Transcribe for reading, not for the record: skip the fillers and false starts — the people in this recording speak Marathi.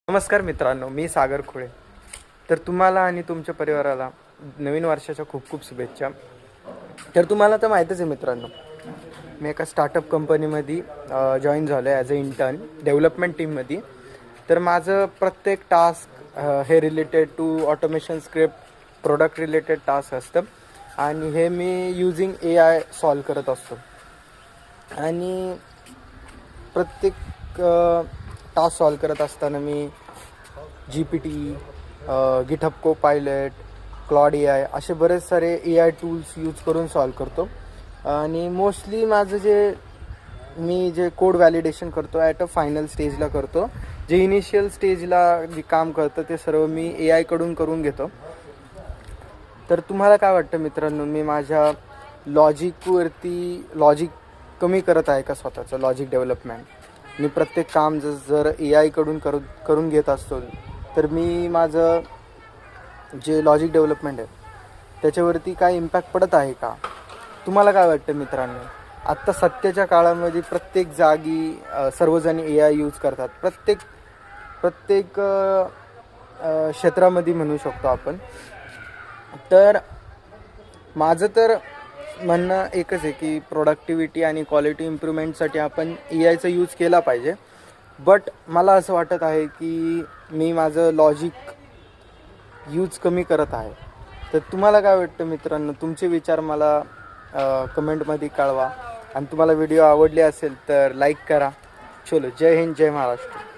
नमस्कार मित्रांनो, मी सागर खुळे. तर तुम्हाला आणि तुमच्या परिवाराला नवीन वर्षाच्या खूप खूप शुभेच्छा. तर तुम्हाला तर माहीतच आहे मित्रांनो, मी एका स्टार्टअप कंपनीमध्ये जॉईन झालो आहे ॲज अ इंटर्न डेव्हलपमेंट टीममध्ये. तर माझं प्रत्येक टास्क हे related to automation script, product related task असतं आणि हे मी यूजिंग AI सॉल्व करत असतो. आणि प्रत्येक टास्क सॉल्व करत असताना मी GPT, GitHub Copilot, Claude AI असे बरेच सारे AI टूल्स यूज करून सॉल्व करतो. आणि मोस्टली माझं जे कोड व्हॅलिडेशन करतो ॲट अ फायनल स्टेजला करतो. जे इनिशियल स्टेजला जे काम करतं ते सर्व मी AI कडून करून घेतो. तर तुम्हाला काय वाटतं मित्रांनो, मी माझ्या लॉजिक कमी करत आहे का स्वतःचं लॉजिक डेव्हलपमेंट? मी प्रत्येक काम जर AI कडून करून घेत असतो तर मी माझं जे लॉजिक डेव्हलपमेंट आहे त्याच्यावरती काय इम्पॅक्ट पडत आहे का? तुम्हाला काय वाटतं मित्रांनो? आत्ता सध्याच्या काळामध्ये प्रत्येक जागी सर्वजण AI यूज करतात. प्रत्येक क्षेत्रामध्ये म्हणू शकतो आपण. तर माझं तर म्हणणं एकच आहे की प्रोडक्टिव्हिटी आणि क्वालिटी इम्प्रूव्हमेंटसाठी आपण AIचा यूज केला पाहिजे. बट मला असं वाटत आहे की मी माझं लॉजिक यूज कमी करत आहे. तर तुम्हाला काय वाटतं मित्रांनो? तुमचे विचार मला कमेंटमध्ये कळवा. आणि तुम्हाला व्हिडिओ आवडले असेल तर लाईक करा. चलो, जय हिंद, जय महाराष्ट्र.